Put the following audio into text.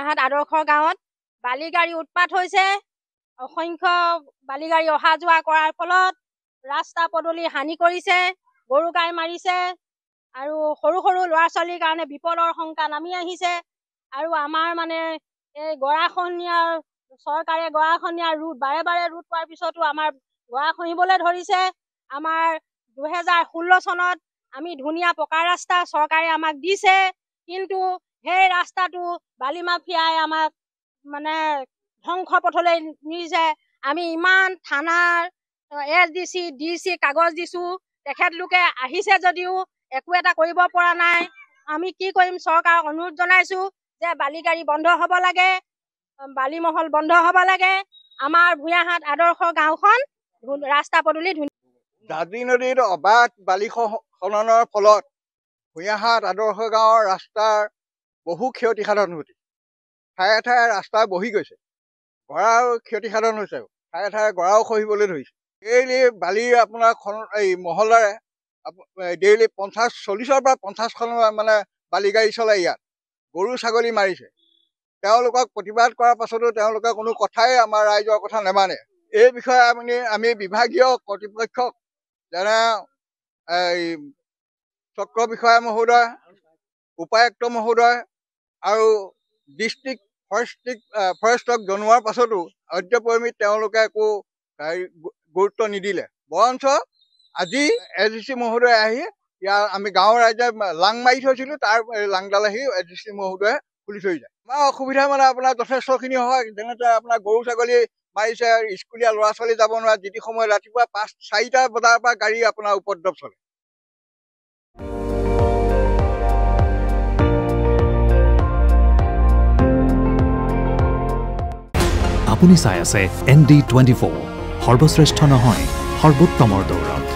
ভূঞাহাট আদৰ্শ গাঁৱত বালি গাড়ী উৎপাত হৈছে। অসংখ্য বালি গাড়ী অহা যোৱা কৰাৰ ফলত ৰাস্তা পদূলি হানি কৰিছে, গৰু গাই মাৰিছে আৰু সৰু সৰু ল'ৰা ছোৱালীৰ কাৰণে বিপদৰ শংকা নামি আহিছে। আৰু আমাৰ মানে এই গৰাখহনীয়াৰ চৰকাৰে গৰাখহনীয়াৰ ৰোধ বাৰে বাৰে ৰোধ কৰাৰ পিছতো আমাৰ গৰাখহিবলৈ ধৰিছে। আমাৰ 2016 চনত আমি ধুনীয়া পকা ৰাস্তা চৰকাৰে আমাক দিছে, কিন্তু সেই ৰাস্তাটো বালি মাফিয়াই আমাক মানে ধ্বংস পথলৈ নিছে। আমি ইমান থানাৰ SDC DC কাগজ দিছো, তেখেতলোকে আহিছে যদিও একো এটা কৰিব পৰা নাই। আমি কি কৰিম? চৰকাৰক অনুৰোধ জনাইছো যে বালি গাড়ী বন্ধ হ'ব লাগে, বালি মহল বন্ধ হ'ব লাগে। আমাৰ ভূঞাহাট আদৰ্শ গাঁওখন ৰাস্তা পদূলি জাঁজি নদীত অবাধ বালি খননৰ ফলত ভূঞাহাট আদৰ্শ গাঁৱৰ ৰাস্তাৰ বহু ক্ষতিসাধন হৈছে। ঠায়ে ঠায়ে ৰাস্তা বহি গৈছে, গৰাও ক্ষতিসাধন হৈছে, ঠায়ে ঠায়ে গৰাও খহিবলৈ ধৰিছে। ডেইলি বালি আপোনাৰ এই মহলাৰে ডেইলি 40-ৰ পৰা 50খন মানে বালি গাড়ী চলাই ইয়াত গৰু ছাগলী মাৰিছে। তেওঁলোকক প্ৰতিবাদ কৰাৰ পাছতো তেওঁলোকে কোনো কথাই আমাৰ ৰাইজৰ কথা নেমানে। এই বিষয়ে আমি বিভাগীয় কৰ্তৃপক্ষক যেনে এই চক্ৰ বিষয়া মহোদয়, উপায়ুক্ত মহোদয় আৰু ডিষ্ট্ৰিক্ট ফৰেষ্টক জনোৱাৰ পাছতো অদ্যপৰিমিত তেওঁলোকে একো গুৰুত্ব নিদিলে। বৰঞ্চ আজি SDC মহোদয় আহি ইয়াৰ আমি গাঁৱৰ ৰাইজে লাং মাৰি থৈছিলোঁ, তাৰ লাংডাল আহি SDC মহোদয়ে খুলি থৈ যায়। আমাৰ অসুবিধা মানে আপোনাৰ যথেষ্টখিনি হয়। যেনেদৰে আপোনাৰ গৰু ছাগলী মাৰিছে, স্কুলীয়া ল'ৰা ছোৱালী যাব নোৱাৰে। যিটি সময়ত ৰাতিপুৱা 4টা বজাৰ পৰা গাড়ী আপোনাৰ উপদ্ৰৱ চলে। আপুনি চাই আছে ND24, সৰ্বশ্ৰেষ্ঠ নহয় সৰ্বোত্তমৰ দৌৰত।